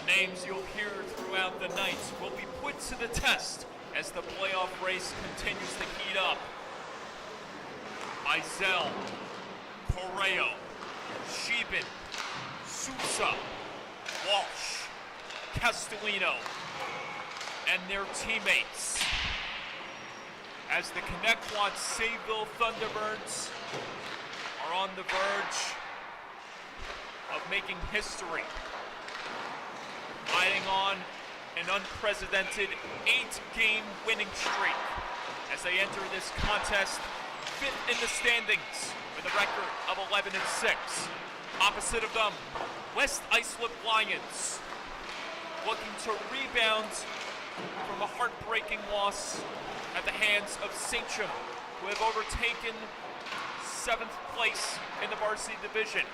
Names you'll hear throughout the night will be put to the test as the playoff race continues to heat up. Izel, Correo, Sheben, Sousa, Walsh, Castellino, and their teammates. As the Connetquot Sayville Thunderbirds are on the verge of making history, riding on an unprecedented 8-game winning streak as they enter this contest 5th in the standings with a record of 11-6. Opposite of them, West Islip Lions looking to rebound from a heartbreaking loss at the hands of SCHSHL, who have overtaken 7th place in the Varsity division.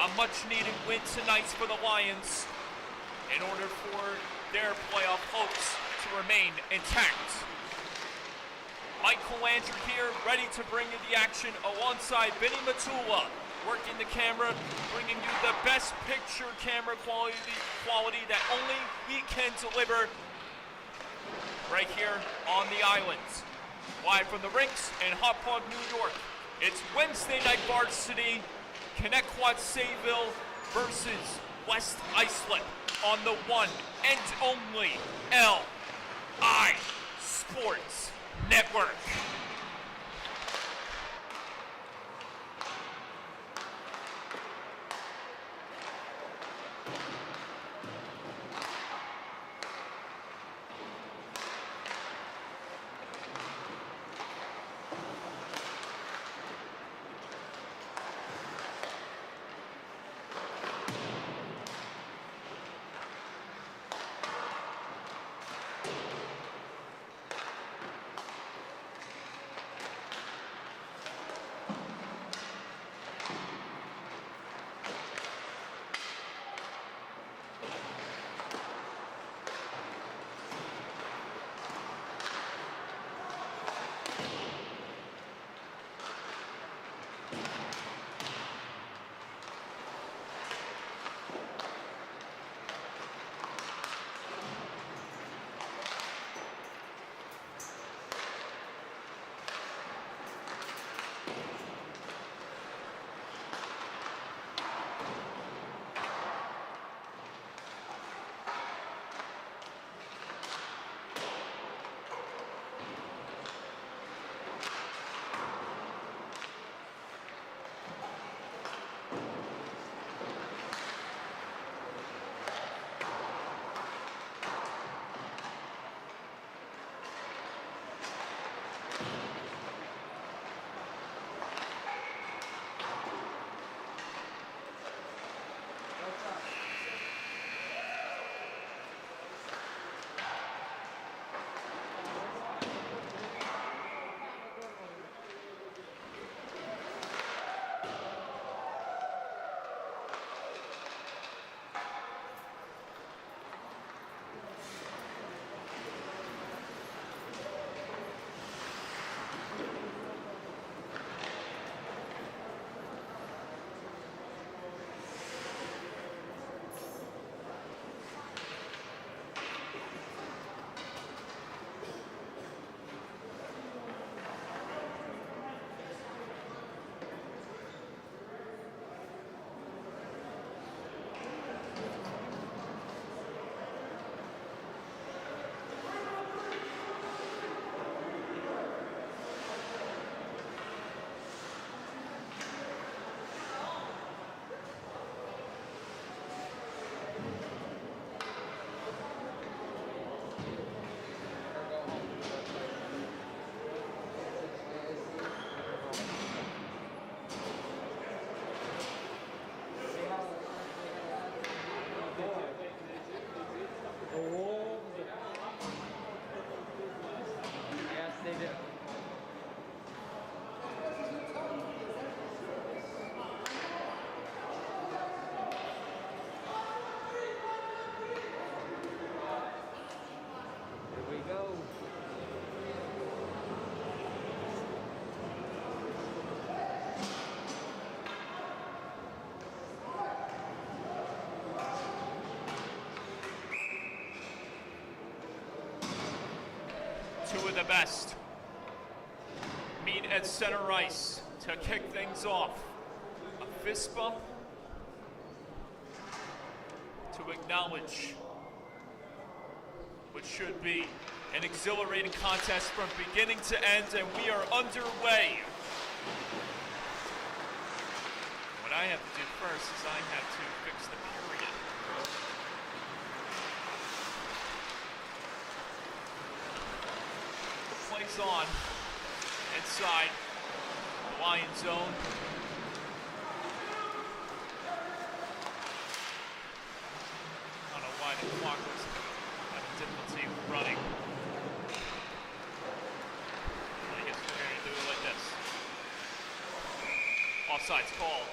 A much-needed win tonight for the Lions in order for their playoff hopes to remain intact. Michael Andrew here, ready to bring you the action alongside Vinny Matula, working the camera, bringing you the best picture camera quality that only we can deliver right here on the island. Live from the rinks in Hop Pog, New York. It's Wednesday night varsity, Connetquot Sayville versus West Islip on the one and only LI Sports Network. Two of the best meet at center ice to kick things off. A fist bump to acknowledge what should be an exhilarating contest from beginning to end, and we are underway. What I have to do first is I have to fix the period. Plays on inside the Lion zone. I don't know why the clock was having difficulty running. I guess we're going to do it like this. Offside's called.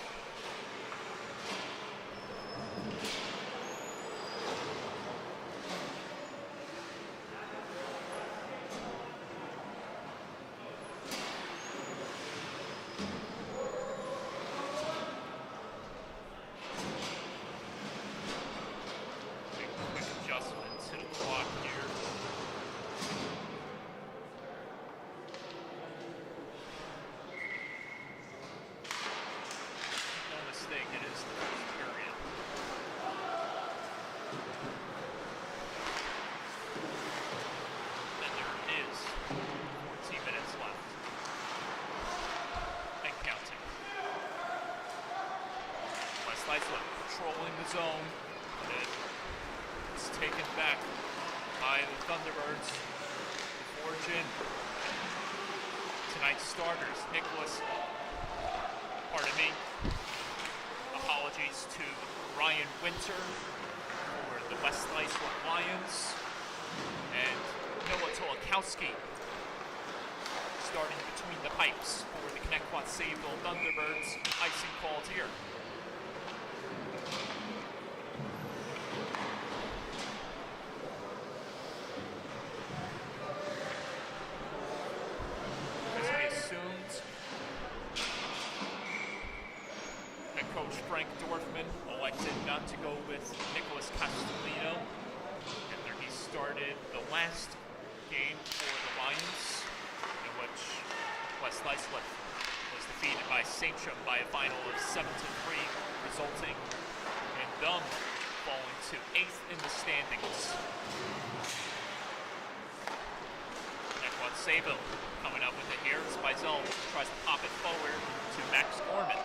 Islip controlling the zone, and it's taken back by the Thunderbirds. Forge in. Tonight's starters, apologies to Ryan Winter for the West Islip Lions, and Noah Tolakowski starting between the pipes for the Connetquot Sayville Thunderbirds. Icing called here. To go with Nicholas Castellino, after he started the last game for the Lions, in which West Islip was defeated by Sachem by a final of 7-3, resulting in them falling to 8th in the standings. Connetquot Sayville coming up with it here. Spizel tries to pop it forward to Max Gorman.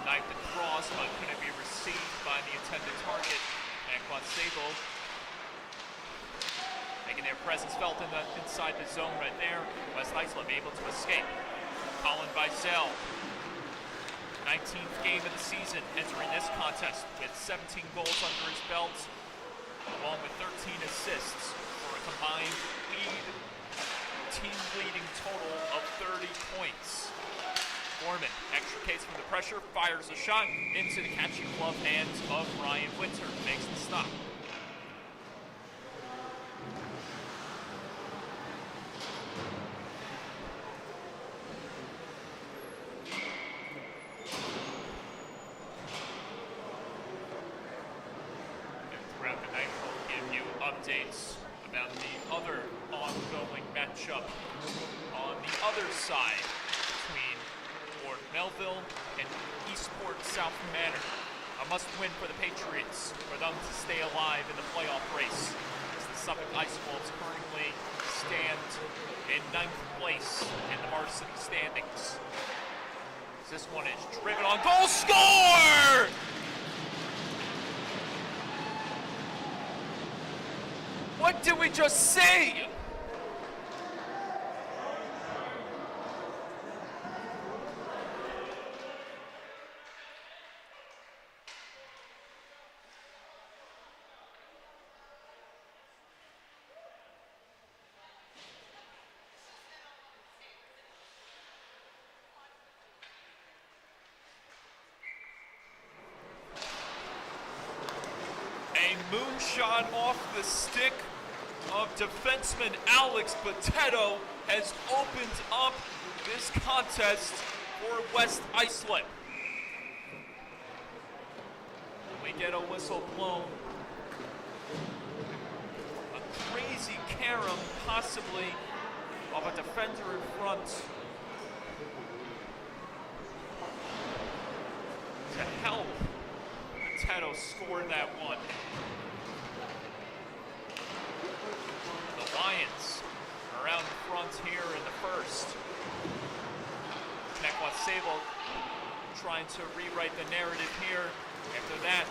Knifed across, but couldn't be received by the intended target. Connetquot Sayville making their presence felt inside the zone right there. West Islip able to escape. Colin Bizel, 19th game of the season, entering this contest with 17 goals under his belt, along with 13 assists for a combined team-leading total of 30 points. Gorman extricates from the pressure, fires a shot into the catching glove hands of Ryan Winter, makes the stop. And throughout the night, we'll give you updates about the other ongoing matchup on the other side between Melville and Eastport South Manor. A must-win for the Patriots for them to stay alive in the playoff race, as the Suffolk Ice Wolves currently stand in 9th place in the varsity standings. This one is driven on goal, score! What did we just see? A moonshot off the stick of defenseman Alex Potato has opened up this contest for West Islip. We get a whistle blown. A crazy carom, possibly, of a defender in front to help Connetquot score that one. The Lions are out in front here in the first. Connetquot Sayville trying to rewrite the narrative here. After that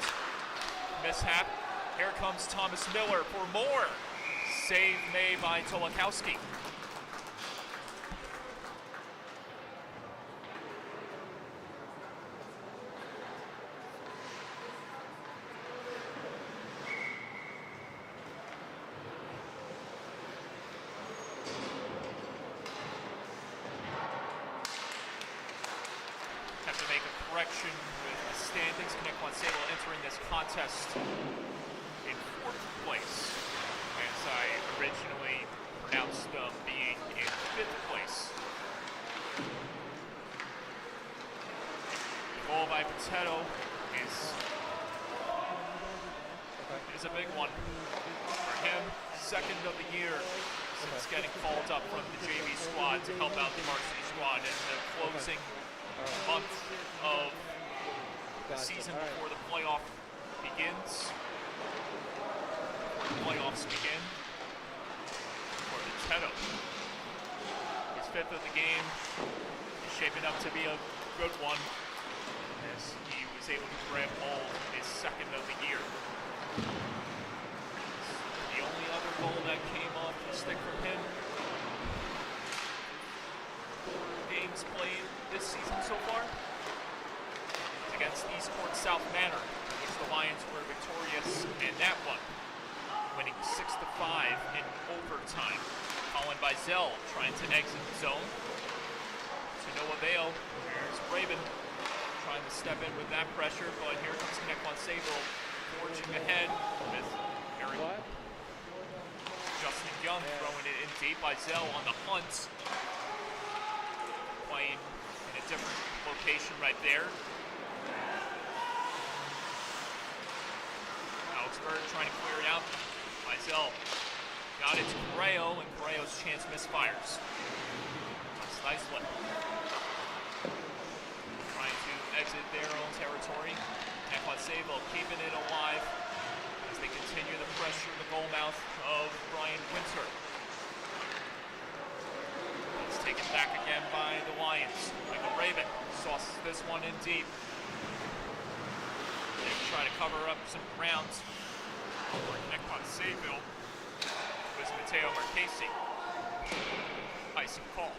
mishap, here comes Thomas Miller for more. Save made by Tolakowski. Have to make a correction with the standings. Connetquot Sayville entering this contest in 4th place, as I originally pronounced them being in 5th place. The goal by Potato is a big one for him. 2nd of the year since getting called up from the JV squad to help out the varsity squad in the closing month of the season before the playoff begins. Before the playoffs begin. For Potato. His 5th of the game is shaping up to be a good one, as he was able to grab hold his 2nd of the year. The only other goal that came off the stick from him. 4 games played this season so far. It's against Eastport South Manor, in which the Lions were victorious in that one, winning 6-5 in overtime. Colin Bizel trying to exit the zone. To no avail. There's Raven trying to step in with that pressure, but here comes Connetquot Sayville forging ahead with Eric. Justin Young throwing it in deep. Bizel on the hunt. Playing in a different location right there. Alex Bird trying to clear it out. Bizel got it to Correo, and Correo's chance misfires. Islip trying to exit their own territory. Connetquot Sayville keeping it alive as they continue the pressure in the goal mouth of Brian Winter. It's taken back again by the Lions. Michael Raven sauces this one in deep. They try to cover up some ground for Connetquot Sayville. It was Mateo Marchesi. Icing called.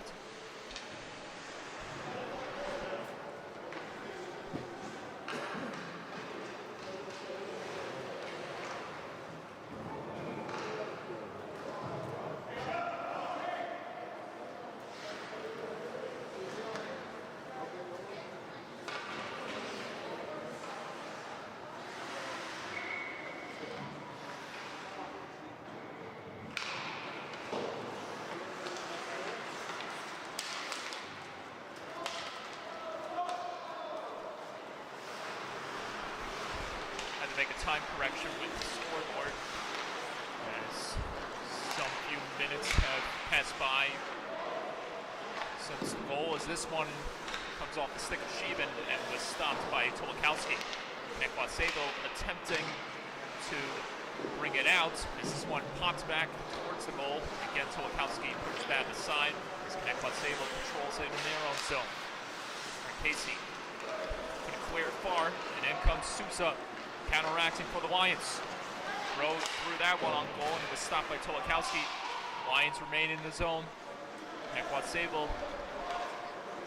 Make a time correction with the scoreboard as some few minutes have passed by since the goal, as this one comes off the stick of Sheevan and was stopped by Tolakowski. Connetquot Sayville attempting to bring it out as this one pops back towards the goal. Again, Tolakowski pushes that aside as Connetquot Sayville controls it in their own zone. Casey couldn't clear it far, and in comes Sousa. Counteracting for the Lions. Rode through that one on goal and it was stopped by Tolakowski. Lions remain in the zone. Connetquot Sayville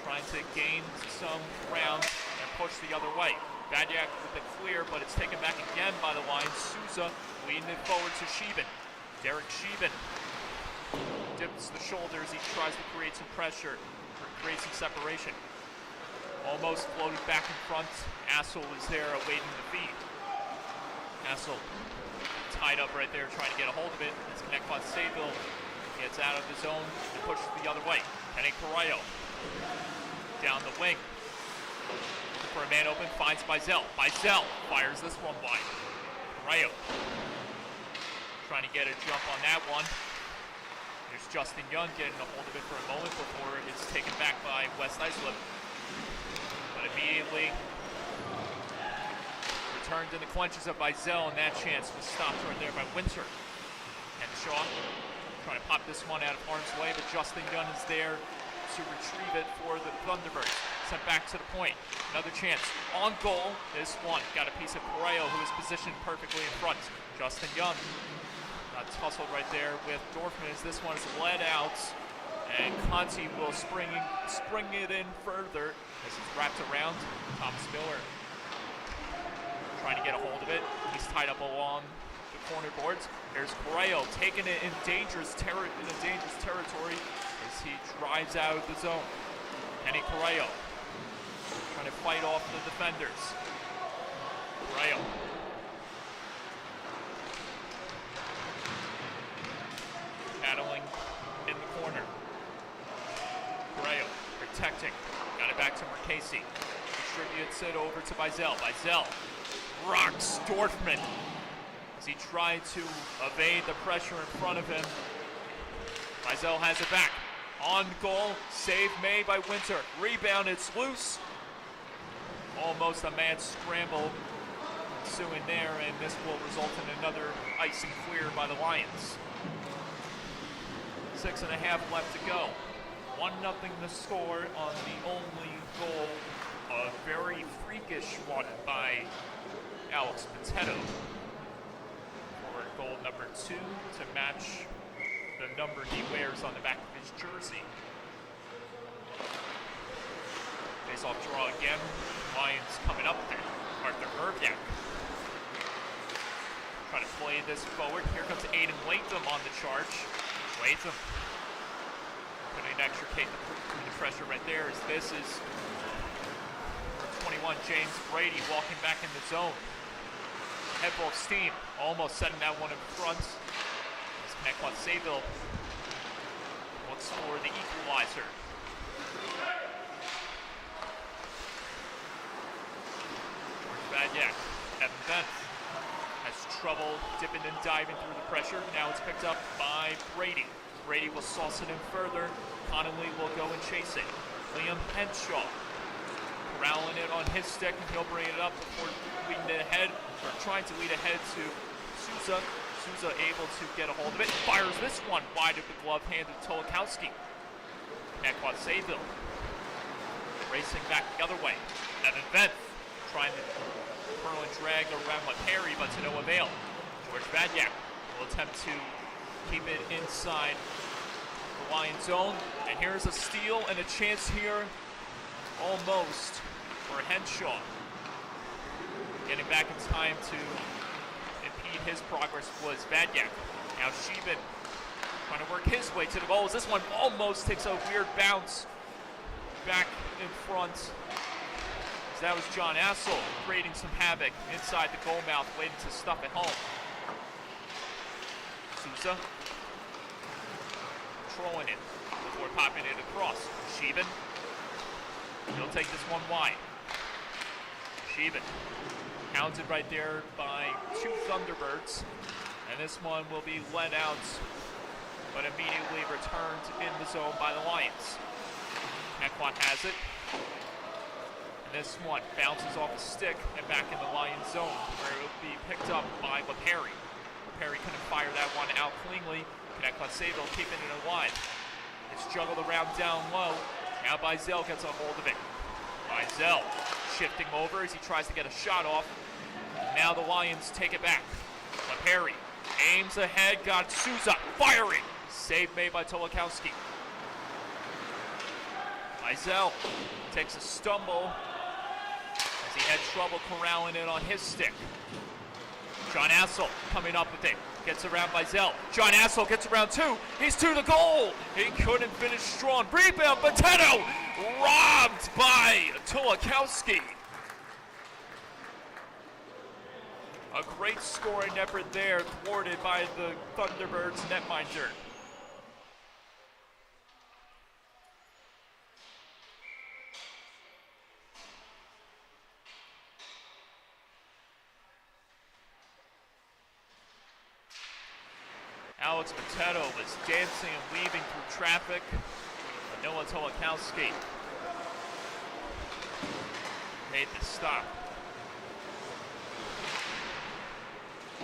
trying to gain some ground and push the other way. Badyak with the clear, but it's taken back again by the Lions. Sousa leading it forward to Sheevan. Derek Sheevan dips the shoulders. He tries to create some pressure, create some separation. Almost floated back in front. Assel is there awaiting the feed. Assel tied up right there trying to get a hold of it as Connetquot Sayville gets out of the zone and pushes the other way. Kenny Correo down the wing. Looking for a man open, finds Bizel. Bizel fires this one wide. Rayo trying to get a jump on that one. There's Justin Young getting a hold of it for a moment before it's taken back by West Islip. But immediately returned in the clutches of Bizel, and that chance was stopped right there by Winter. And Shaw trying to pop this one out of harm's way, but Justin Young is there to retrieve it for the Thunderbirds. Sent back to the point. Another chance. On goal, this one. Got a piece of Correo, who is positioned perfectly in front. Justin Young tussled right there with Dorfman as this one is led out. And Conti will spring it in further as he's wrapped around. Thomas Miller trying to get a hold of it. He's tied up along the corner boards. There's Correo taking it in dangerous territory as he drives out of the zone. Kenny Correo trying to fight off the defenders. Correo. Battling in the corner. Correo protecting. Got it back to Marchese. Distributes it over to Bizel. Bizel rocks Dorfman as he tried to evade the pressure in front of him. Bizel has it back. On goal, save made by Winter. Rebound, it's loose. Almost a mad scramble ensuing there, and this will result in another icing clear by the Lions. 6.5 left to go. 1-0 the score on the only goal. A very freakish one by Alex Potato for goal number 2 to match the number he wears on the back of his jersey. Face-off draw again. Lions coming up there. Arthur Herbiak trying to play this forward. Here comes Aiden Latham on the charge. Latham going to extricate the pressure right there as this is 21 James Brady walking back in the zone. Head full of steam, almost setting that one in front. As Connetquot Sayville looks for the equalizer. George Badyak, Evan Bent has trouble dipping and diving through the pressure. Now it's picked up by Brady. Brady will sauce it in further. Connolly will go and chase it. Liam Henshaw corralling it on his stick, and he'll bring it up before leading it ahead, or trying to lead ahead to Souza. Souza able to get a hold of it. Fires this one wide of the glove hand of Tolakowski. Connetquot Sayville racing back the other way. Evan Venth trying to curl and drag around Perry, but to no avail. George Badyak will attempt to keep it inside the Lion zone. And here's a steal and a chance here almost for Henshaw. Getting back in time to impede his progress was Badyak. Now Sheehan trying to work his way to the goal. This one almost takes a weird bounce back in front. As that was John Assel creating some havoc inside the goal mouth, waiting to stuff it home. Souza controlling it before popping it across. Sheehan, he'll take this one wide. Sheehan counted right there by 2 Thunderbirds, and this one will be let out, but immediately returned in the zone by the Lions. Connetquot has it, and this one bounces off the stick and back in the Lions zone, where it will be picked up by LaPerry. LaPerry couldn't fire that one out cleanly. Connetquot Sayville keeping it alive. It's juggled around down low. Now Bizel gets a hold of it. Bizel shifting over as he tries to get a shot off. Now the Lions take it back. LaPerry aims ahead, got Souza firing. Save made by Tolakowski. Bizel takes a stumble as he had trouble corralling it on his stick. John Assel coming up with it. Gets around Bizel. John Assel gets around 2. He's to the goal. He couldn't finish strong. Rebound, Potato robbed by Tolakowski. A great scoring effort there, thwarted by the Thunderbirds netminder. looks, Potato was dancing and weaving through traffic. But Noah Tolakowski made the stop.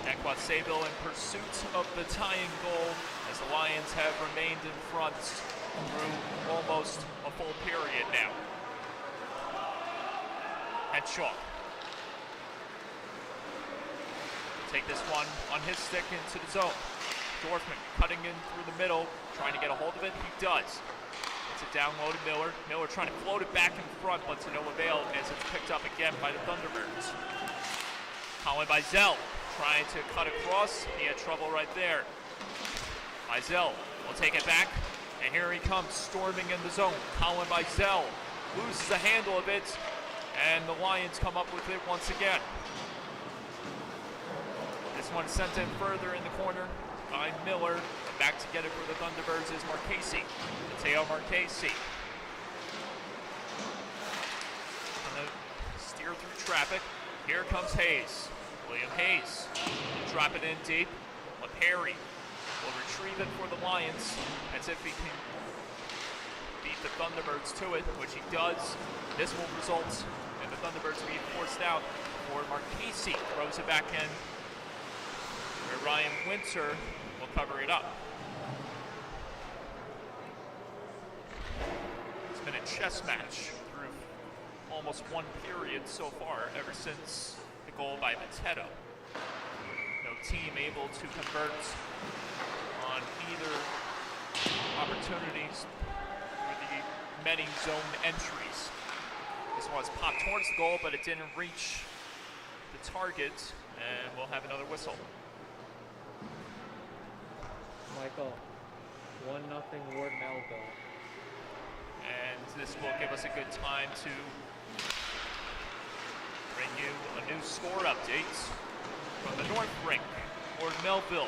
Connetquot Sayville in pursuit of the tying goal as the Lions have remained in front through almost a full period now. Henshaw. Take this one on his stick into the zone. Dorfman cutting in through the middle, trying to get a hold of it. He does. It's a down low to Miller. Miller trying to float it back in front, but to no avail as it's picked up again by the Thunderbirds. Colin Bizel trying to cut across. He had trouble right there. Bizel will take it back, and here he comes storming in the zone. Colin Bizel loses the handle of it, and the Lions come up with it once again. This one sent in further in the corner by Miller. But back to get it for the Thunderbirds is Marchese. Mateo Marchese. Gonna steer through traffic. Here comes Hayes. William Hayes. Drop it in deep. LaPerry will retrieve it for the Lions as if he can beat the Thunderbirds to it, which he does. This will result in the Thunderbirds being forced out before Marchese throws it back in, where Ryan Winter will cover it up. It's been a chess match through almost one period so far, ever since the goal by Potato. No team able to convert on either opportunities through the many zone entries. This was popped towards the goal, but it didn't reach the target, and we'll have another whistle. Michael, 1-0 Ward Melville. And this will give us a good time to bring you a new score update from the North Rink. Ward Melville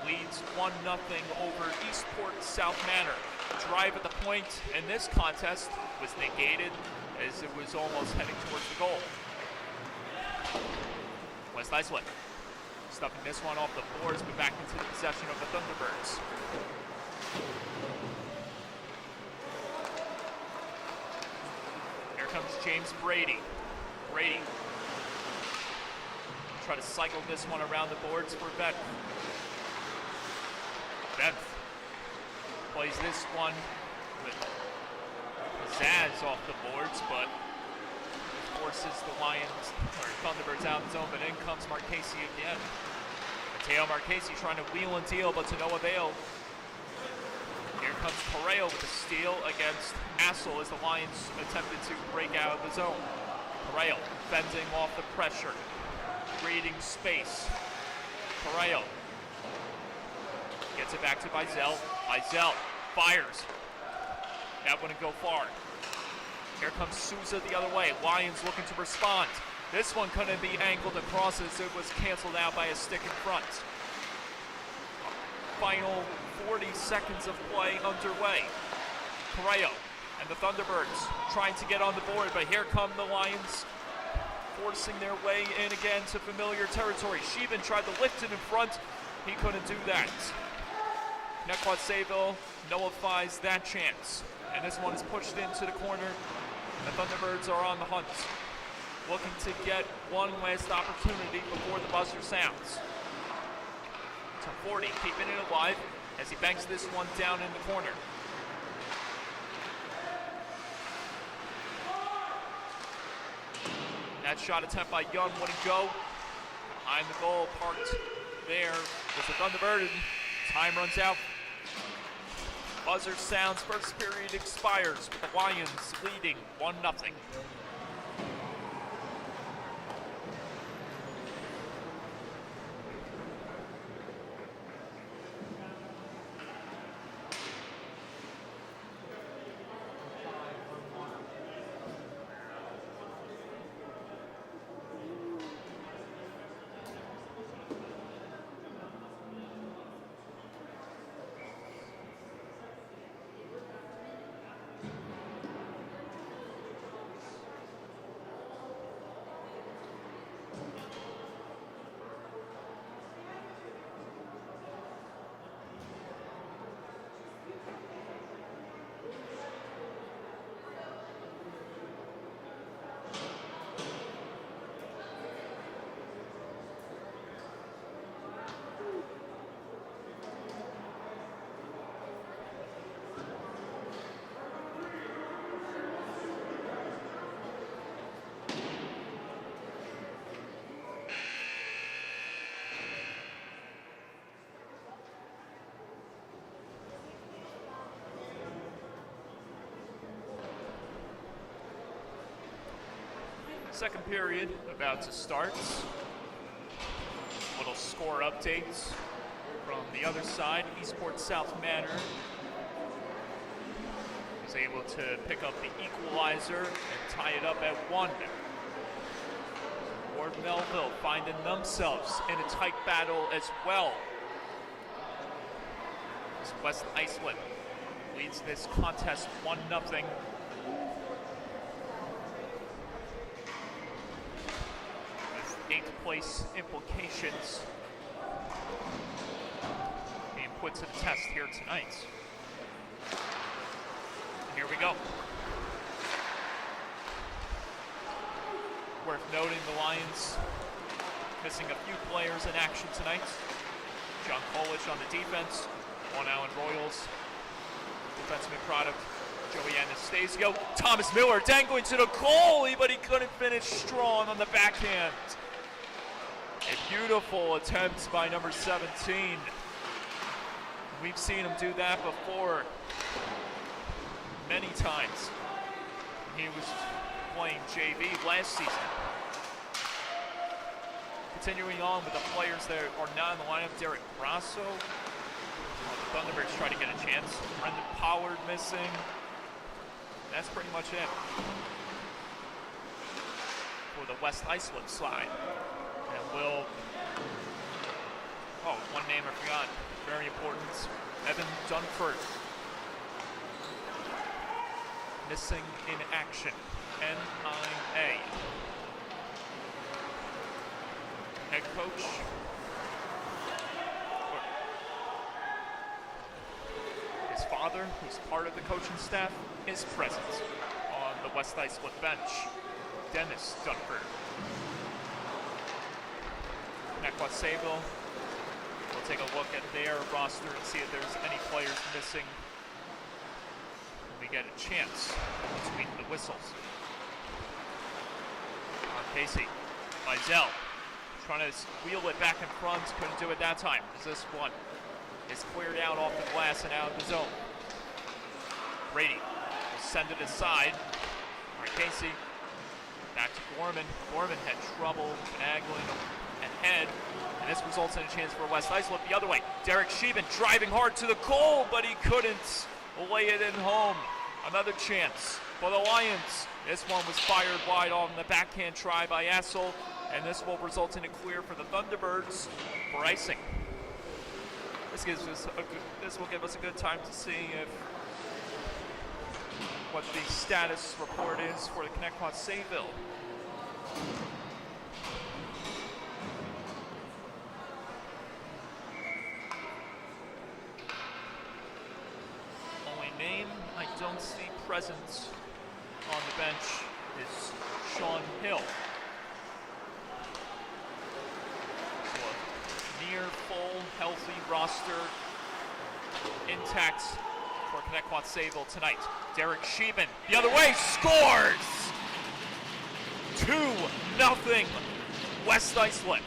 leads 1-0 over Eastport South Manor. Drive at the point in this contest was negated as it was almost heading towards the goal. West Islip stuffing this one off the boards, but back into the possession of the Thunderbirds. Here comes James Brady. Brady try to cycle this one around the boards for Benth. Benth plays this one with Zaz off the boards, but forces the Lions, or Thunderbirds out of the zone, but in comes Marchese again. Mateo Marchese trying to wheel and deal, but to no avail. Here comes Correo with a steal against Assel as the Lions attempted to break out of the zone. Correo fending off the pressure, creating space. Correo gets it back to Bizel. Bizel fires. That wouldn't go far. Here comes Souza the other way. Lions looking to respond. This one couldn't be angled across as it was canceled out by a stick in front. Final 40 seconds of play underway. Correo and the Thunderbirds trying to get on the board, but here come the Lions forcing their way in again to familiar territory. Sheevan tried to lift it in front. He couldn't do that. Connetquot Sayville nullifies that chance. And this one is pushed into the corner. The Thunderbirds are on the hunt, looking to get one last opportunity before the buzzer sounds. To 40, keeping it alive as he banks this one down in the corner. That shot attempt by Young wouldn't go. Behind the goal, parked there was the Thunderbird, and time runs out. Buzzer sounds, first period expires with the Lions leading 1-0. Second period about to start. Little score updates from the other side. Eastport South Manor is able to pick up the equalizer and tie it up at 1. Ward Melville finding themselves in a tight battle as well. As West Islip leads this contest 1-0. With 8th place implications being put to the test here tonight. And here we go. Worth noting, the Lions missing a few players in action tonight. John Colich on the defense, Long Island Royals defenseman product, Joey Anastasio. Thomas Miller dangling to the goalie, but he couldn't finish strong on the backhand. A beautiful attempt by number 17. We've seen him do that before many times. He was playing JV last season. Continuing on with the players that are not in the lineup, Derek Grasso. The Thunderbirds try to get a chance. Brendan Pollard missing. That's pretty much it for the West Islip side. And one name I forgot. Very important. Evan Dunford. Missing in action. NIA. Head coach. His father, who's part of the coaching staff, is present on the West Islip bench. Dennis Dunford. Connetquot Sayville. We'll take a look at their roster and see if there's any players missing. We get a chance between the whistles. Casey, Mizell, trying to wheel it back in front, couldn't do it that time. As this one is cleared out off the glass and out of the zone. Brady will send it aside. All right, Casey, back to Gorman. Gorman had trouble angling ahead, and this results in a chance for West Islip the other way. Derek Sheehan driving hard to the goal, but he couldn't lay it in home. Another chance for the Lions. This one was fired wide on the backhand try by Assel, and this will result in a clear for the Thunderbirds for icing. This will give us a good time to see what the status report is for the Connetquot Sayville. Only name I don't see present on the bench is Sean Hill. So a near full, healthy roster intact for Connetquot Sayville tonight. Derek Sheehan, the other way, scores! 2-0 West Islip.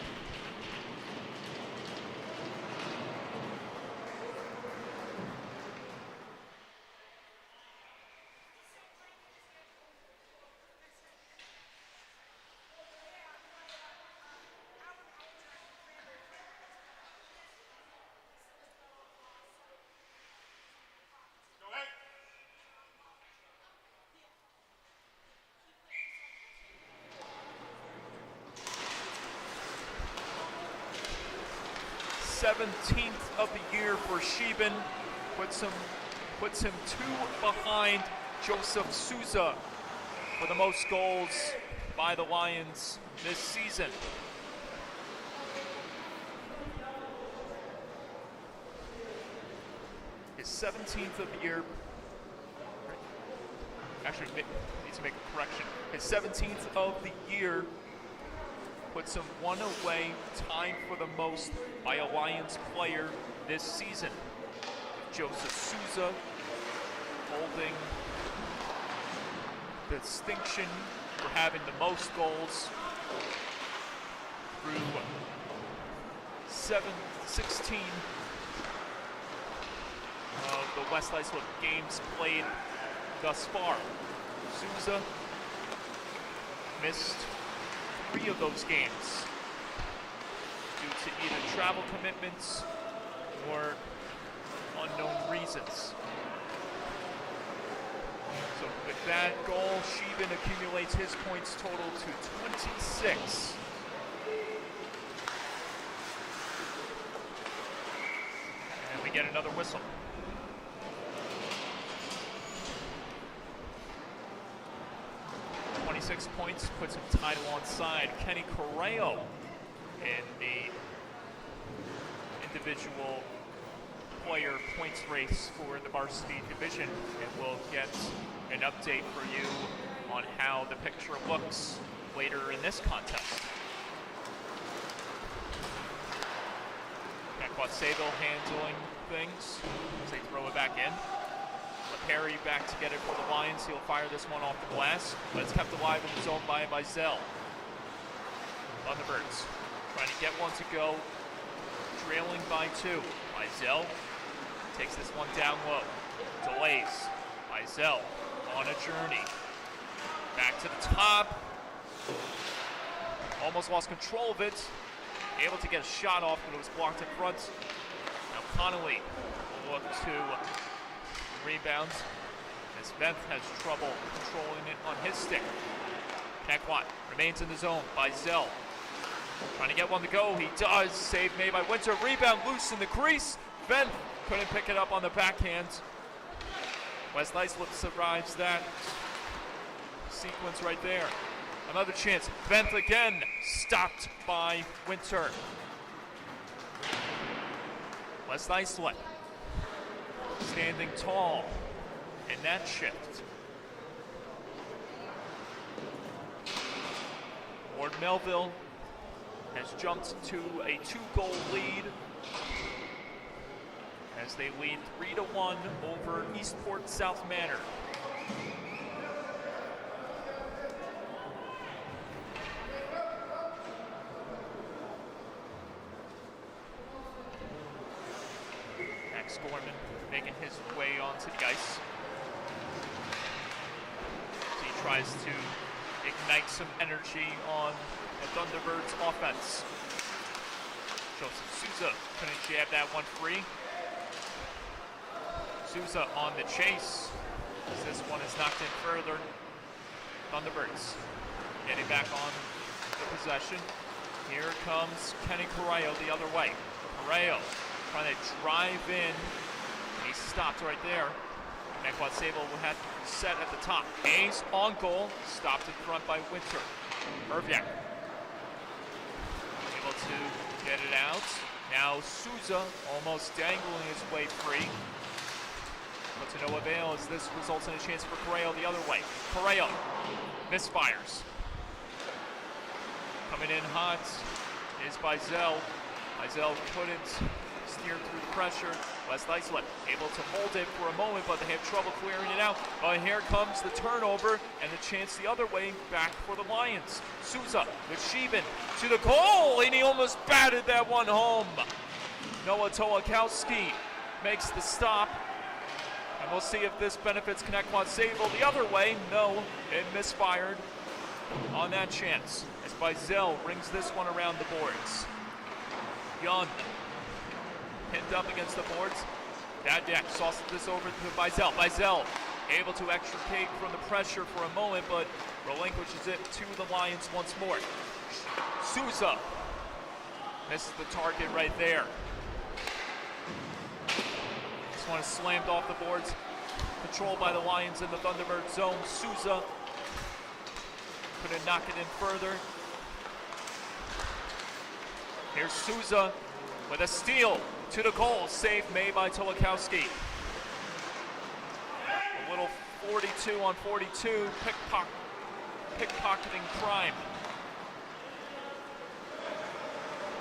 '17th of the year for Sheehan, puts him 2 behind Joseph Souza for the most goals by the Lions this season. His 17th of the year. Actually, need to make a correction. His 17th of the year puts him 1 away, tied for the most by a Lions player this season. Joseph Souza holding the distinction for having the most goals through 16 of the West Islip games played thus far. Souza missed 3 of those games due to either travel commitments or unknown reasons. So with that goal, Sheehan accumulates his points total to 26. And we get another whistle. 26 points puts him tied alongside Kenny Correo in the individual player points race for the varsity division, and we'll get an update for you on how the picture looks later in this contest. Connetquot Sayville handling things as they throw it back in. Perry back to get it for the Lions. He'll fire this one off the glass, but it's kept alive in the zone by Vizel. Thunderbirds trying to get one to go, trailing by 2. Vizel takes this one down low, delays. Vizel on a journey. Back to the top. Almost lost control of it. Able to get a shot off, but it was blocked in front. Now Connolly will look to rebounds as Beth has trouble controlling it on his stick. Connetquot remains in the zone. Vizel trying to get one to go. He does. Save made by Winter. Rebound loose in the crease. Beth couldn't pick it up on the backhand. West Islip survives that sequence right there. Another chance. Beth again. Stopped by Winter. West Islip standing tall in that shift. Ward Melville has jumped to a 2-goal lead as they lead 3-1 over Eastport South Manor. Max Gorman making his way onto the ice. So he tries to ignite some energy on the Thunderbirds offense. Joseph Souza couldn't jab that one free. Souza on the chase as this one is knocked in further. Thunderbirds getting back on the possession. Here comes Kenny Correo the other way. Correo trying to drive in. He stopped right there. Connetquot Sayville will have set at the top. Hayes on goal, stopped in front by Winter. Irviak able to get it out. Now Souza almost dangling his way free. But to no avail as this results in a chance for Correo the other way. Correo misfires. Coming in hot is Vizel. Vizel couldn't steer through the pressure. West Islip able to hold it for a moment, but they have trouble clearing it out. But here comes the turnover and the chance the other way back for the Lions. Souza with Sheehan to the goal, and he almost batted that one home. Noah Tolakowski makes the stop. And we'll see if this benefits Connetquot Sayville the other way. No, it misfired on that chance as Vizel rings this one around the boards. Young pinned up against the boards. Dadek sauces this over to Vizel. Vizel able to extricate from the pressure for a moment, but relinquishes it to the Lions once more. Souza misses the target right there. This one is slammed off the boards. Controlled by the Lions in the Thunderbird zone. Souza couldn't knock it in further. Here's Souza with a steal to the goal. Save made by Tolakowski. A little 42 on 42 pickpocketing crime.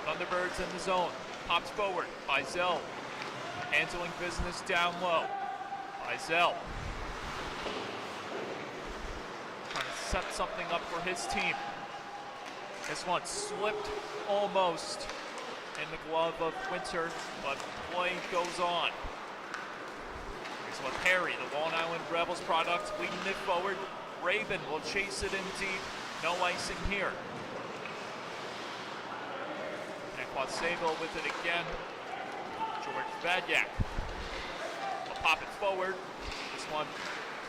Thunderbirds in the zone. Pops forward. Vizel handling business down low. Vizel trying to set something up for his team. This one slipped almost in the glove of Winter, but play goes on. Here's what Perry, the Long Island Rebels product, leading it forward. Raven will chase it in deep. No icing here. Connetquot Sayville with it again. George Vadyak will pop it forward. This one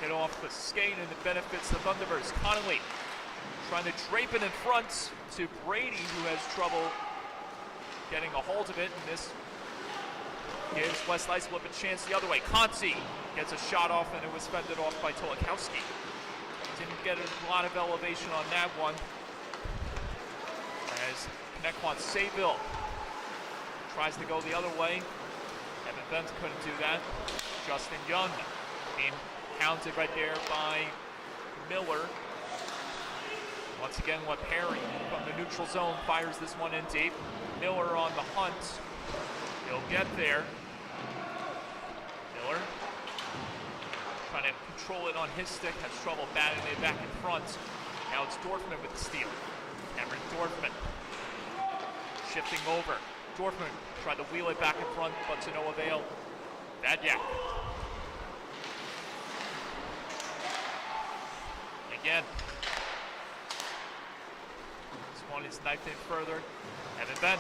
hit off the skate and it benefits the Thunderbirds. Connolly trying to drape it in front to Brady, who has trouble getting a hold of it. And this gives West Islip a chance the other way. Conti gets a shot off and it was fended off by Tolakowski. Didn't get a lot of elevation on that one. As Connetquot Sayville tries to go the other way. Evan Benz couldn't do that. Justin Young being hounded right there by Miller. Once again, Perry from the neutral zone fires this one in deep. Miller on the hunt. He'll get there. Miller trying to control it on his stick, has trouble batting it back in front. Now it's Dorfman with the steal. Cameron Dorfman shifting over. Dorfman tried to wheel it back in front, but to no avail. Vadyak. Again. This one is knifed in further. Evan Bent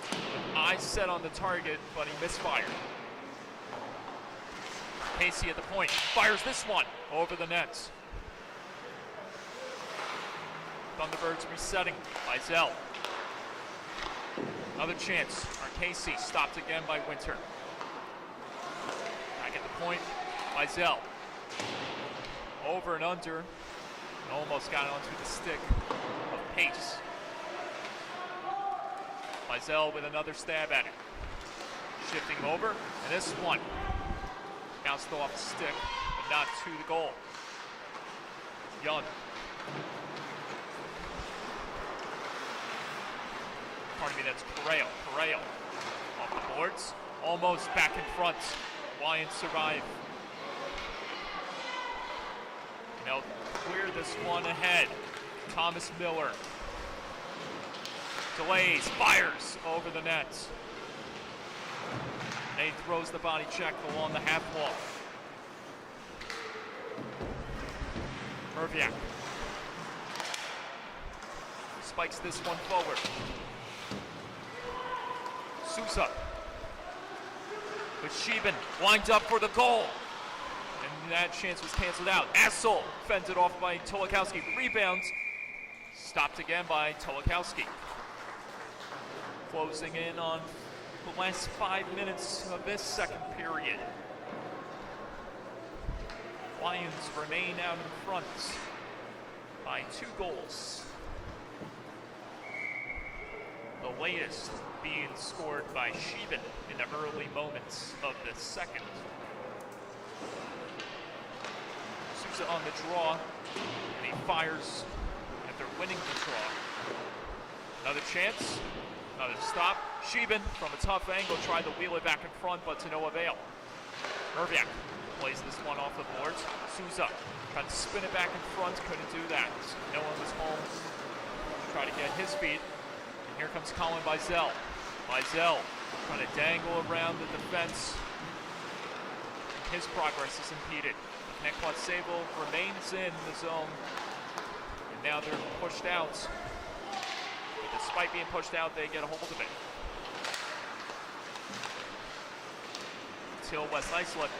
with eyes set on the target, but he misfired. Casey at the point, fires this one over the nets. Thunderbirds resetting. Mizell. Another chance. Casey stopped again by Winter. Back at the point. Mizell. Over and under. And almost got onto the stick of Pace. Mizell with another stab at it. Shifting over. And this one bounced off the stick, but not to the goal. Young. Pardon me, that's Correo. Correo off the boards. Almost back in front. Lions survive. Now clear this one ahead. Thomas Miller. Delays, fires over the net. And he throws the body check along the half wall. Merviak spikes this one forward. Sousa with Sheben lined up for the goal. And that chance was canceled out. Assel fended off by Tolakowski. Rebound stopped again by Tolakowski. Closing in on the last 5 minutes of this second period. Lions remain out in front by 2 goals. The latest being scored by Sheben in the early moments of the second. Sousa on the draw, and he fires after winning the draw. Another chance, another stop. Sheben from a tough angle tried to wheel it back in front, but to no avail. Merviak plays this one off the boards. Sousa tried to spin it back in front, couldn't do that. No one was home to try to get his feet. And here comes Colin Mizell. Mizell trying to dangle around the defense. His progress is impeded. Connetquot Sayville remains in the zone. And now they're pushed out. But despite being pushed out, they get a hold of it. Until West Islip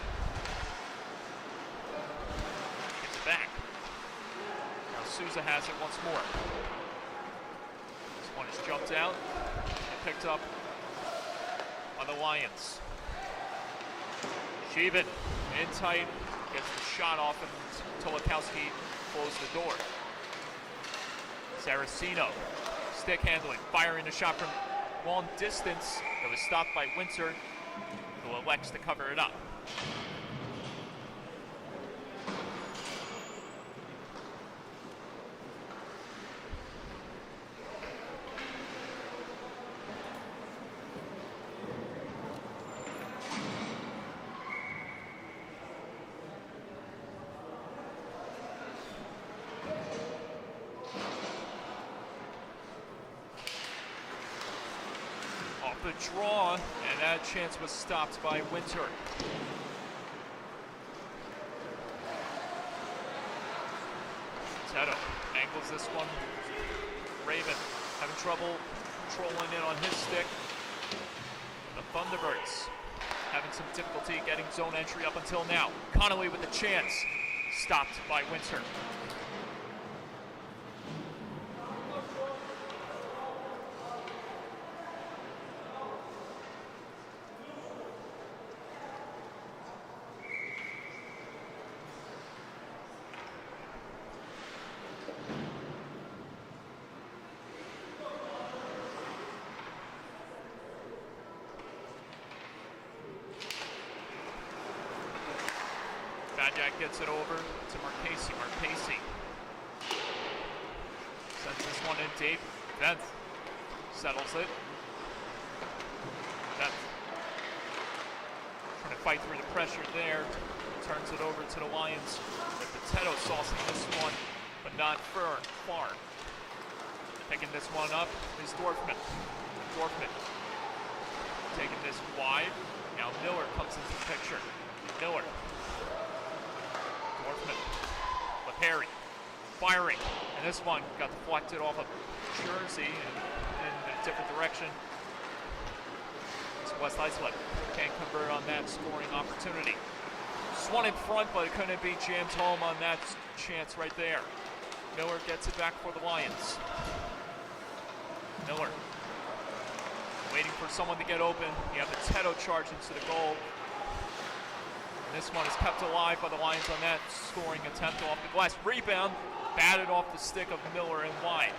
gets it back. Now Sousa has it once more. This one is jumped out and picked up by the Lions. Sheben in tight, gets the shot off, and Tolakowski closed the door. Saraceno, stick handling, firing a shot from long distance that was stopped by Winter, who elects to cover it up. The draw, and that chance was stopped by Winter. Teto angles this one. Raven having trouble controlling it on his stick. Thunderbirds having some difficulty getting zone entry up until now. Connolly with the chance. Stopped by Winter. Jack gets it over to Marchese. Marchese sends this one in deep. Venth settles it. Venth trying to fight through the pressure there. Turns it over to the Lions. With Potato saucing this one, but not far. Picking this one up is Dorfman. Dorfman taking this wide. Now Miller comes into the picture. Miller. Dorfman, LePerry, firing, and this one got deflected off of Jersey and in a different direction. It's West Islip can't convert on that scoring opportunity. Swung in front, but it couldn't be jammed home on that chance right there. Miller gets it back for the Lions. Miller waiting for someone to get open. You have the Teto charge into the goal. This one is kept alive by the Lions on that scoring attempt off the glass. Rebound, batted off the stick of Miller and wide.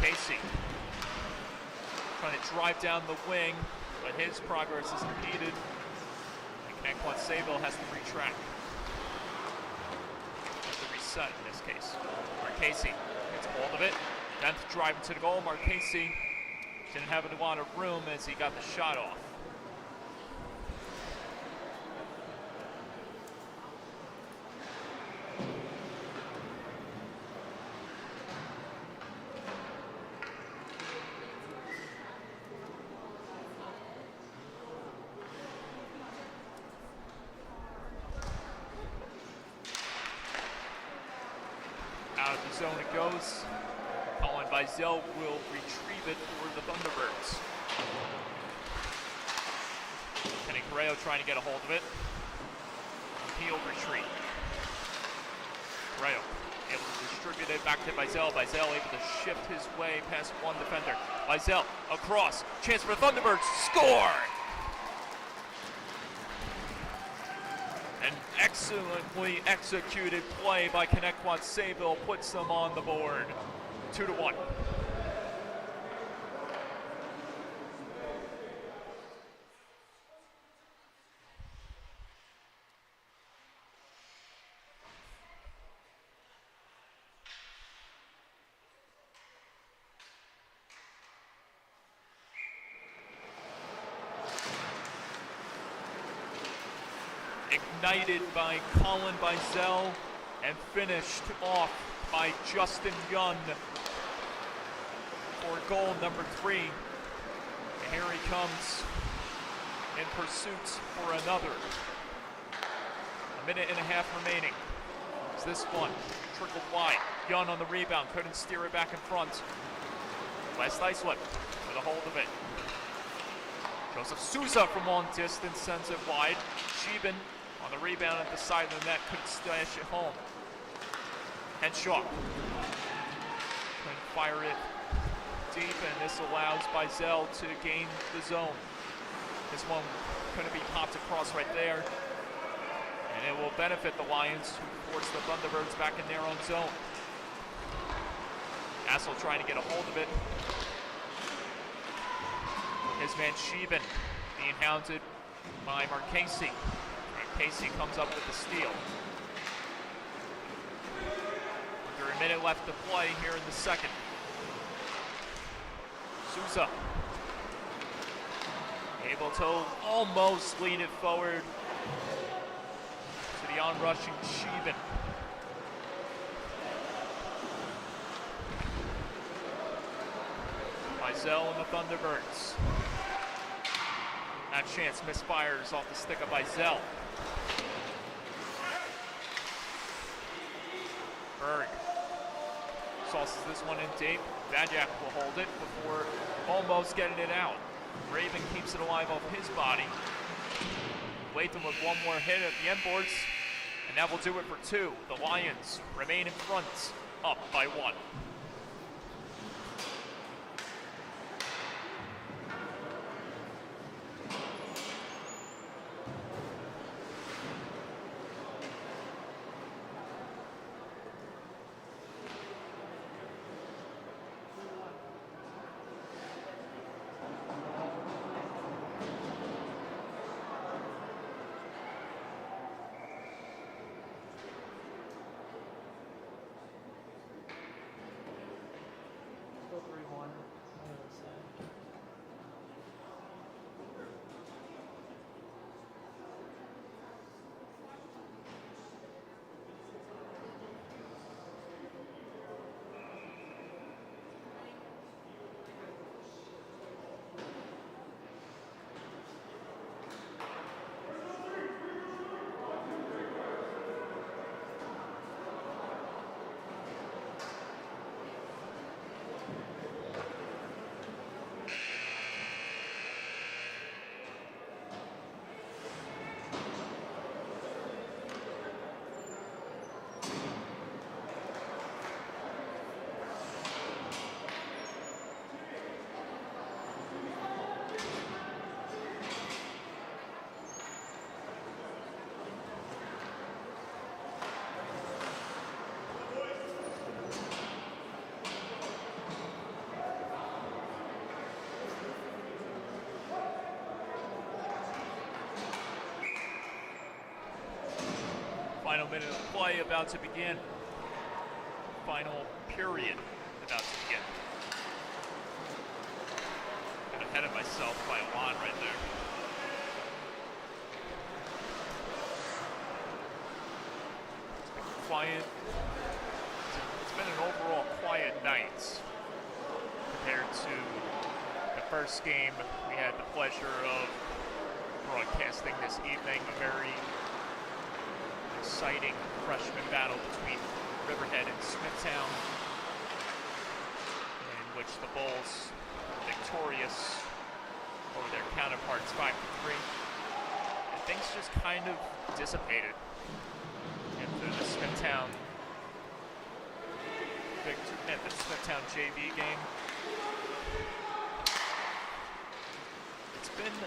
Marchese trying to drive down the wing, but his progress is impeded. And Connetquot Sayville has to retract. Has to reset in this case. Marchese gets hold of it. Venth driving to the goal. Marchese didn't have a lot of room as he got the shot off. Out of the zone it goes. Colin Vizel will retrieve it for the Thunderbirds. Kenny Correo trying to get a hold of it. He'll retreat. Correo able to distribute it back to Vizel. Vizel able to shift his way past one defender. Vizel across. Chance for the Thunderbirds. Score! An excellently executed play by Connetquot Sayville puts them on the board. 2-1. Ignited by Colin Vizel and finished off by Justin Gunn for goal number 3. And here he comes in pursuit for another. A minute and a half remaining. As this one trickled wide. Gunn on the rebound, couldn't steer it back in front. West Islip with a hold of it. Joseph Souza from long distance sends it wide. Sheeben on the rebound at the side of the net, couldn't stash it home. Henshaw couldn't fire it deep, and this allows Vizel to gain the zone. This one couldn't be popped across right there, and it will benefit the Lions, who force the Thunderbirds back in their own zone. Assel trying to get a hold of it. His man Sheeben being hounded by Marchese. Marchese comes up with the steal. Under a minute left to play here in the second. Souza able to almost lead it forward to the on-rushing Sheeben. Vizel and the Thunderbirds. That chance misfires off the stick of Vizel. Berg sauces this one in deep. Vanyak will hold it before almost getting it out. Raven keeps it alive off his body. Latham with one more hit at the end boards, and that will do it for two. The Lions remain in front, up by one. Still 3-1. I would say. Final minute of play about to begin. Final period about to begin. Got ahead of myself by a lot right there. It's been quiet. It's been an overall quiet night compared to the first game we had the pleasure of broadcasting this evening. A very exciting freshman battle between Riverhead and Smithtown, in which the Bulls were victorious over their counterparts 5-3. And things just kind of dissipated into the Smithtown JV game. It's been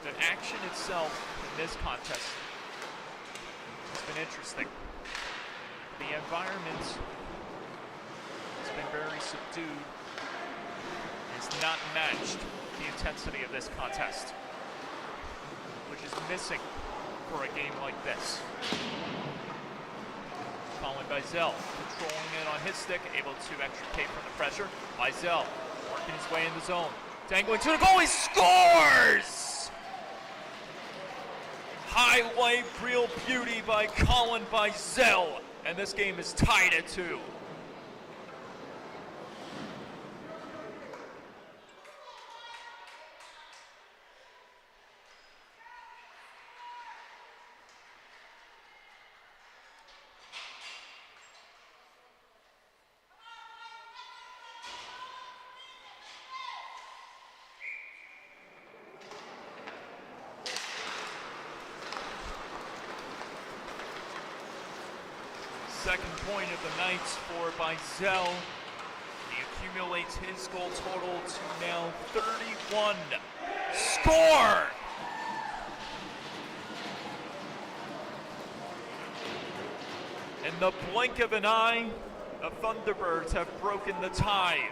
the action itself in this contest. It's been interesting. The environment has been very subdued. It's not matched the intensity of this contest, which is missing for a game like this. Colin Bizel controlling it on his stick, able to extricate from the pressure. Bizel working his way in the zone. Dangling to the goal, he scores! Highlight real beauty by Colin Bizel, and this game is tied at 2. Second point of the night for Bizel. He accumulates his goal total to now 31. Score! In the blink of an eye, the Thunderbirds have broken the tie.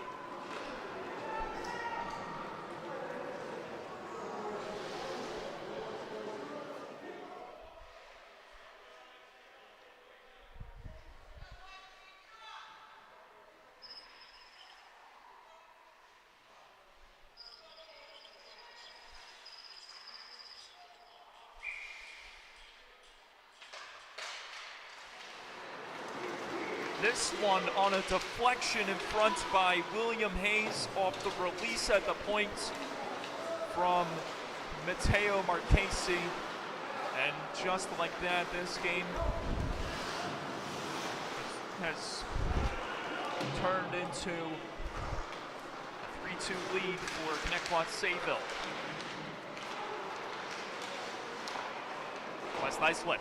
This one on a deflection in front by William Hayes off the release at the point from Matteo Marchesi. And just like that, this game has turned into 3-2 lead for Connetquot Sayville. West Islip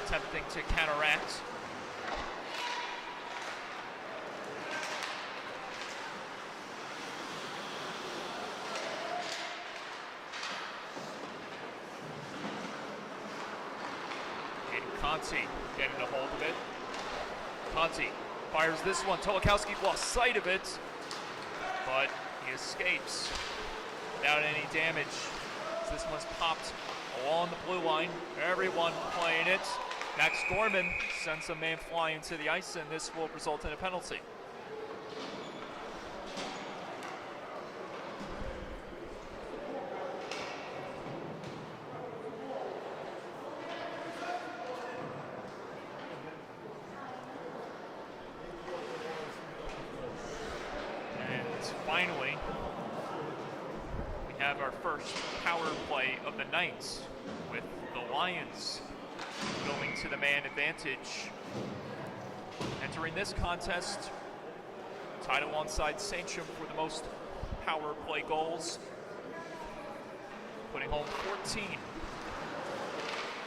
attempting to counteract. Conti getting a hold of it. Conti fires this one. Tolakowski lost sight of it, but he escapes without any damage. This one's popped along the blue line. Everyone playing it. Max Gorman sends a man flying to the ice, and this will result in a penalty. Finally, we have our first power play of the night, with the Lions going to the man advantage. Entering this contest, tied alongside Sachem for the most power play goals, putting home 14.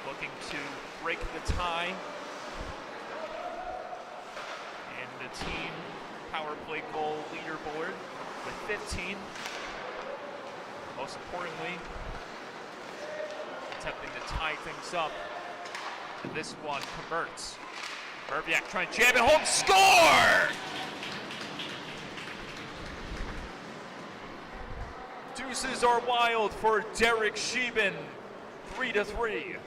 Looking to break the tie. And the team power play goal leaderboard with 15. Most importantly, attempting to tie things up. And this one converts. Berbiak trying to jam it home, score! Deuces are wild for Derek Sheben, 3-3.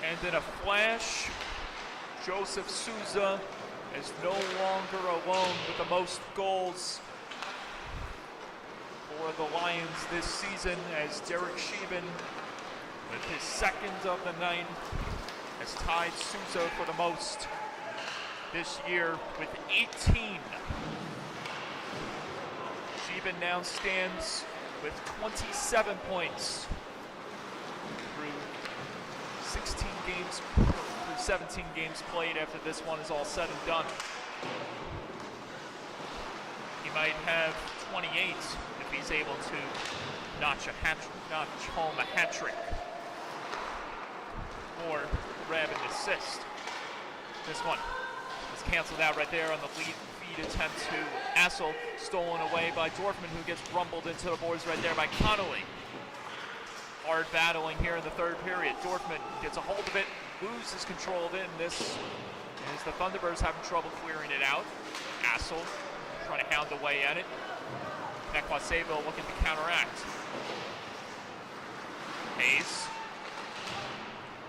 And in a flash, Joseph Souza is no longer alone with the most goals for the Lions this season, as Derek Sheben, with his second of the night, has tied Souza for the most this year with 18. Sheben now stands with 27 points through 17 games played after this one is all said and done. He might have 28 if he's able to notch home a hat trick or grab an assist. This one is canceled out right there on the feed attempt to Assel, stolen away by Dorfman, who gets rumbled into the boards right there by Connolly. Hard battling here in the third period. Dorfman gets a hold of it, loses control of it, and this is the Thunderbirds having trouble clearing it out. Assel trying to hound away at it. Connetquot Sayville looking to counteract. Hayes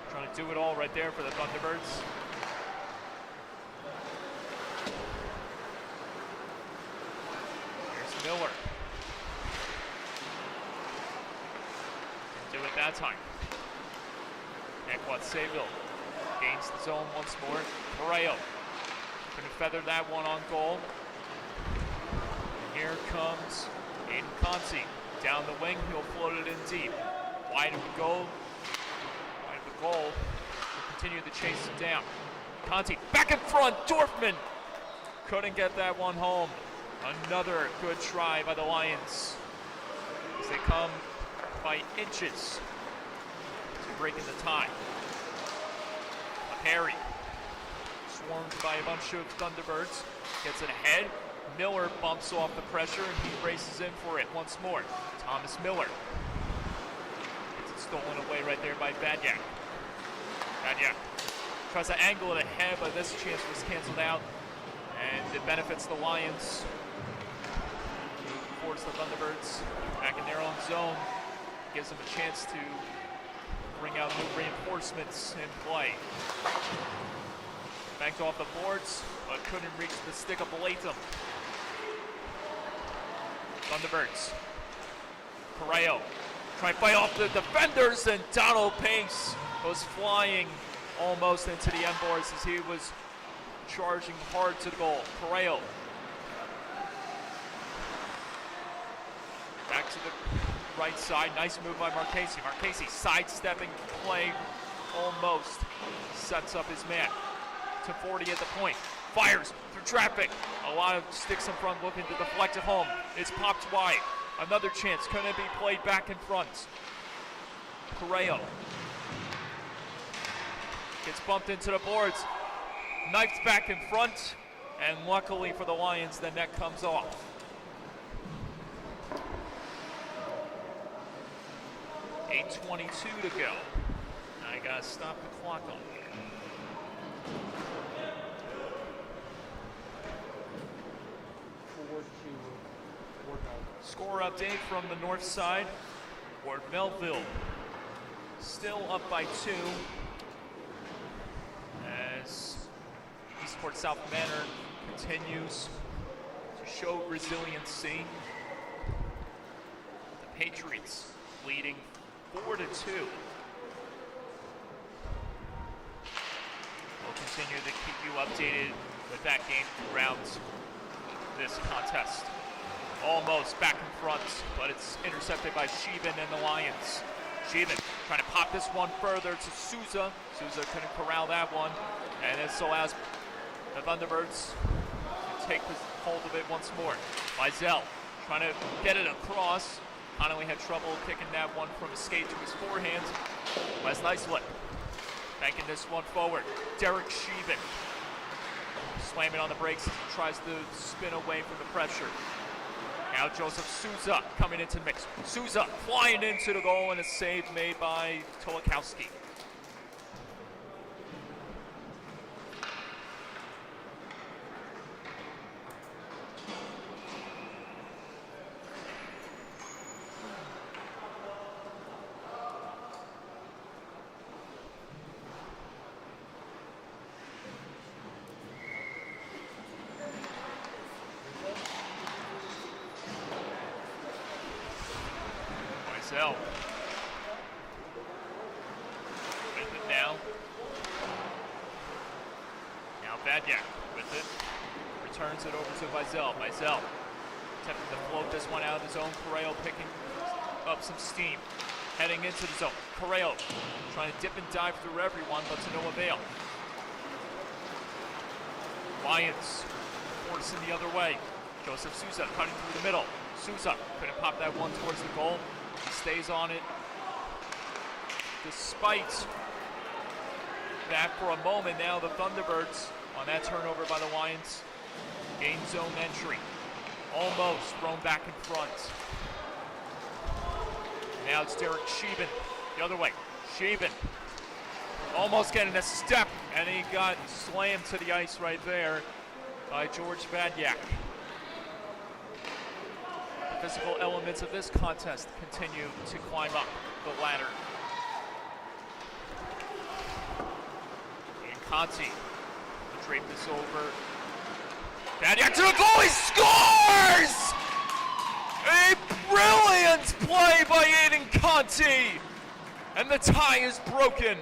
trying to do it all right there for the Thunderbirds. Here's Miller. Do it that time. Connetquot Sayville gains the zone once more. Correo couldn't feather that one on goal. And here comes Aiden Conti down the wing. He'll float it in deep. Wide of the goal. Wide of the goal. He'll continue to chase it down. Conti back in front. Dorfman couldn't get that one home. Another good try by the Lions as they come by inches to breaking the tie. Perry, swarmed by a bunch of Thunderbirds, gets it ahead. Miller bumps off the pressure and he races in for it once more. Thomas Miller gets it stolen away right there by Badyak. Badyak tries to angle it ahead, but this chance was canceled out, and it benefits the Lions, who force the Thunderbirds back in their own zone. Gives them a chance to bring out new reinforcements in play. Banked off the boards, but couldn't reach the stick of Latham. Thunderbirds. Correo trying to fight off the defenders, and Donald Pace was flying almost into the end boards as he was charging hard to the goal. Correo. Back to the right side. Nice move by Marchese. Marchese sidestepping play almost. Sets up his man to 40 at the point. Fires through traffic. A lot of sticks in front looking to deflect it home. It's popped wide. Another chance. Couldn't be played back in front. Correo gets bumped into the boards. Knifed back in front. And luckily for the Lions, the net comes off. .22 to go. I gotta stop the clock on. Score update from the north side. Ward Melville still up by 2 as Eastport South Manor continues to show resiliency. The Patriots leading 4-2. We'll continue to keep you updated with that game throughout this contest. Almost back in front, but it's intercepted by Sheevan and the Lions. Sheevan trying to pop this one further to Souza. Souza couldn't corral that one, and this allows the Thunderbirds to take hold of it once more. Mizell trying to get it across. Connolly had trouble kicking that one from his skate to his forehand. Wesley Islip banking this one forward. Derek Sheevan slamming on the brakes as he tries to spin away from the pressure. Now Joseph Souza coming into the mix. Souza flying into the goal, and a save made by Tolakowski. With it now. Now Badyak with it. Returns it over to Vizel. Vizel attempting to float this one out of his own. Correo picking up some steam. Heading into the zone. Correo trying to dip and dive through everyone, but to no avail. Lions forcing the other way. Joseph Souza cutting through the middle. Souza couldn't pop that one towards the goal. He stays on it. Despite that, for a moment now, the Thunderbirds, on that turnover by the Lions, gain zone entry. Almost thrown back in front. Now it's Derek Sheevan the other way. Sheevan almost getting a step, and he got slammed to the ice right there by George Badyak. The physical elements of this contest continue to climb up the ladder. And Conti will drape this over. Badyak to the goal, he scores! A brilliant play by Aiden Conti, and the tie is broken.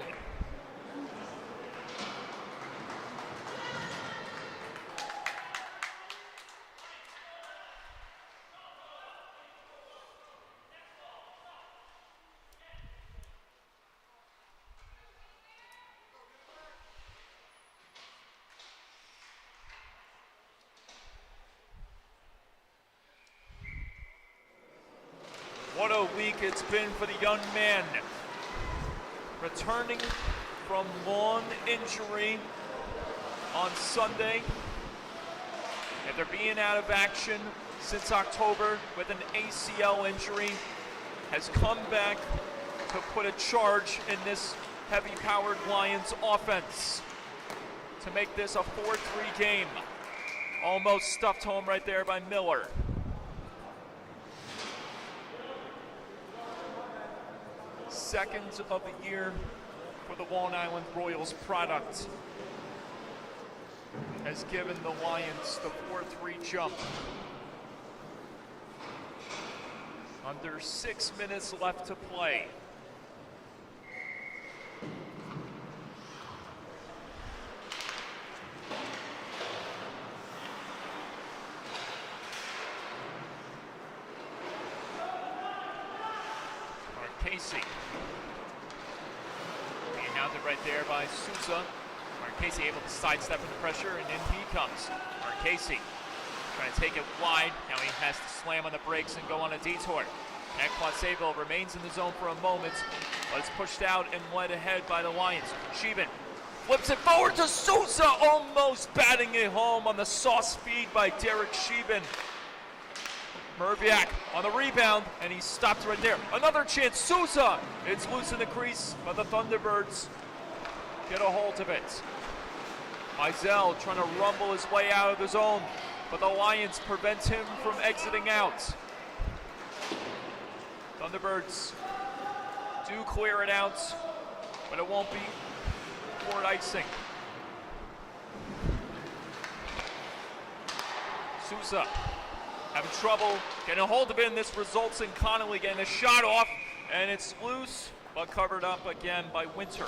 What a week it's been for the young man. Returning from long injury on Sunday. After being out of action since October with an ACL injury, has come back to put a charge in this heavy-powered Lions offense to make this a 4-3 game. Almost stuffed home right there by Miller. second of the year for the Long Island Royals product has given the Lions the 4-3 jump. Under 6 minutes left to play. Casey. Being hounded right there by Souza. Casey able to sidestep under pressure, and in he comes. Casey trying to take it wide. Now he has to slam on the brakes and go on a detour. Connetquot Sayville remains in the zone for a moment, but it's pushed out and led ahead by the Lions. Sheehan flips it forward to Souza, almost batting it home on the sauce feed by Derek Sheehan. Merviak on the rebound, and he stopped right there. Another chance, Souza! It's loose in the crease, but the Thunderbirds get a hold of it. Mizell trying to rumble his way out of the zone, but the Lions prevent him from exiting out. Thunderbirds do clear it out, but it won't be board icing. Souza having trouble getting a hold of it, and this results in Connolly getting a shot off, and it's loose, but covered up again by Winter.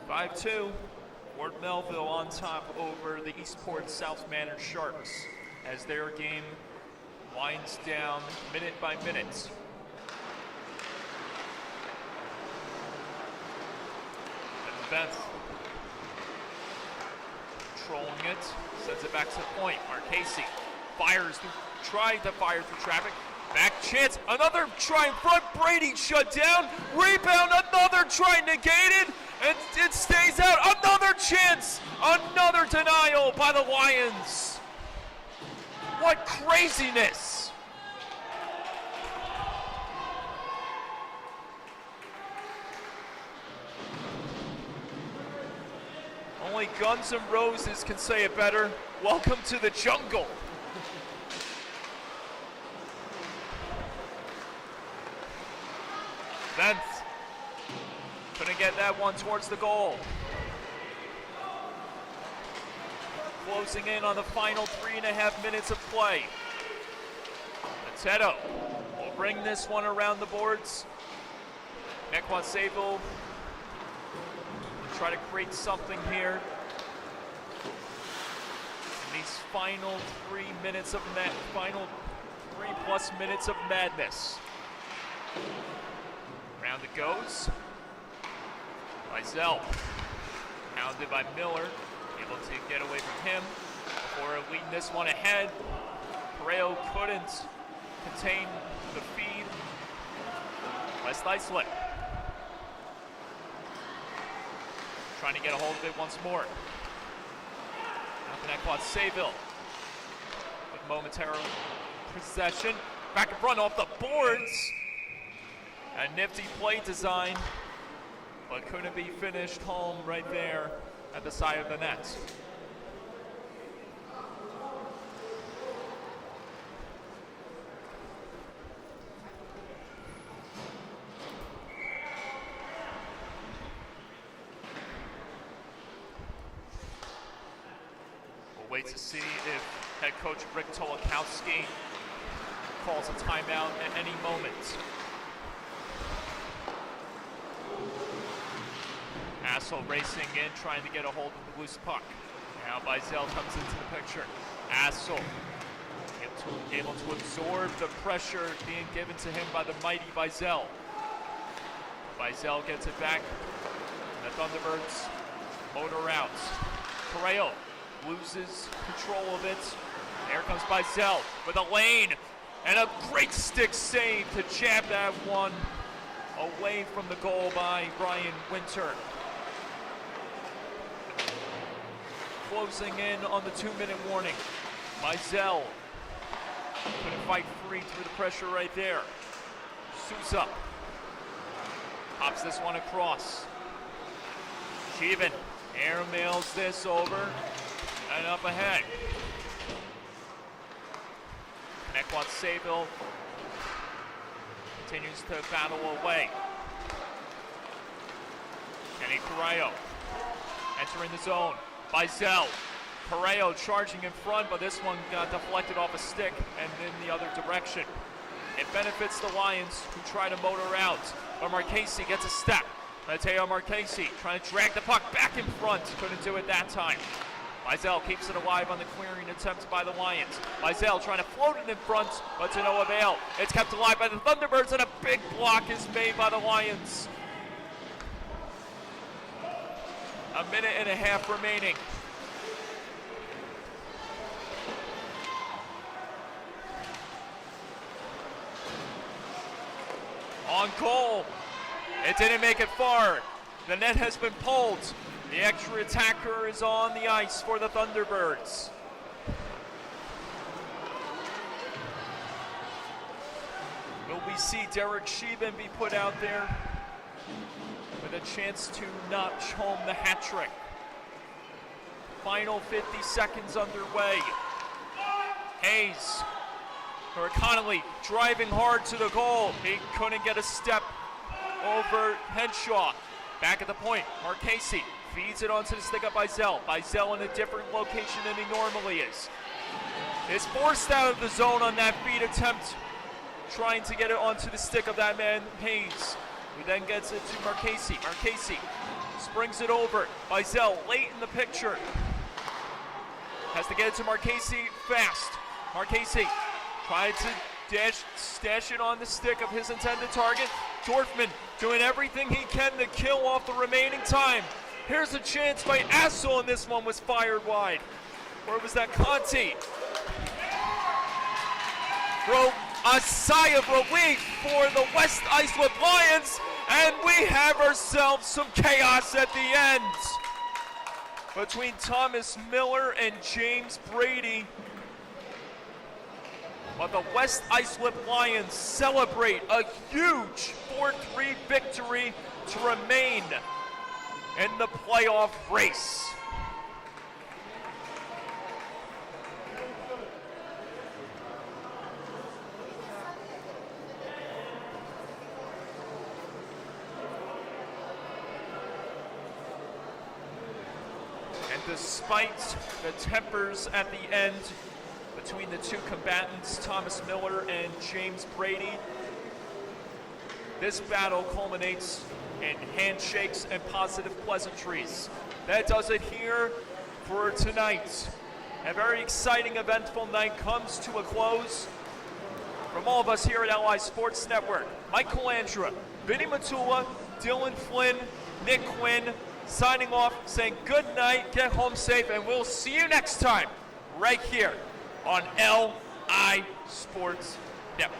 (5-2). Ward Melville on top over the Eastport South Manor Sharks as their game winds down minute by minute. Beth controlling it, sends it back to the point. Casey fires through, tried to fire through traffic. Back chance, another try in front. Brady shut down. Rebound, another try negated, and it stays out. Another chance, another denial by the Lions. What craziness! Only Guns N' Roses can say it better. Welcome to the jungle. Venth couldn't get that one towards the goal. Closing in on the final 3.5 minutes of play. Mateto will bring this one around the boards. Connetquot Sayville try to create something here. In these final 3 minutes of final 3+ minutes of madness. Round it goes. Mizell, hounded by Miller, able to get away from him before leading this one ahead. Pareo couldn't contain the feed. West Islip trying to get a hold of it once more. Now Connetquot Sayville with momentary possession. Back in front off the boards. A nifty play design, but couldn't be finished home right there at the side of the net. We'll wait to see if head coach Rick Tolakowski calls a timeout at any moment. Assel racing in, trying to get a hold of the loose puck. Now Mizell comes into the picture. Assel able to absorb the pressure being given to him by the mighty Mizell. Mizell gets it back. The Thunderbirds motor out. Pareo loses control of it. There comes Mizell with a lane and a great stick save to jab that one away from the goal by Brian Winter. Closing in on the 2-minute warning. Mizell couldn't fight free through the pressure right there. Souza pops this one across. Sheehan Airmails this over and up ahead. Connetquot Sayville continues to battle away. Kenny Correo entering the zone. Bizel. Correo charging in front, but this one got deflected off a stick and in the other direction. It benefits the Lions, who try to motor out, but Marchese gets a step. Mateo Marchese trying to drag the puck back in front. Couldn't do it that time. Bizel keeps it alive on the clearing attempt by the Lions. Bizel trying to float it in front, but to no avail. It's kept alive by the Thunderbirds, and a big block is made by the Lions. A minute and a half remaining. On goal. It didn't make it far. The net has been pulled. The extra attacker is on the ice for the Thunderbirds. Will we see Derek Sheehan be put out there with a chance to notch home the hat trick? Final 50 seconds underway. Hayes, or Connolly, driving hard to the goal. He couldn't get a step over Henshaw. Back at the point, Marchese feeds it onto the stick of Bizel. Bizel in a different location than he normally is. Is forced out of the zone on that feed attempt, trying to get it onto the stick of that man, Hayes, who then gets it to Marchese. Marchese springs it over. Bizel late in the picture. Has to get it to Marchese fast. Marchese tried to stash it on the stick of his intended target. Dorfman doing everything he can to kill off the remaining time. Here's a chance by Assel, and this one was fired wide. Or was that Conti? A sigh of relief for the West Islip Lions, and we have ourselves some chaos at the end between Thomas Miller and James Brady. But the West Islip Lions celebrate a huge 4-3 victory to remain in the playoff race. And despite the tempers at the end between the two combatants, Thomas Miller and James Brady, this battle culminates in handshakes and positive pleasantries. That does it here for tonight. A very exciting, eventful night comes to a close. From all of us here at LI Sports Network, Mike Calandra, Vinny Matula, Dylan Flynn, Nick Quinn, signing off, saying good night, get home safe, and we'll see you next time right here on LI Sports Network.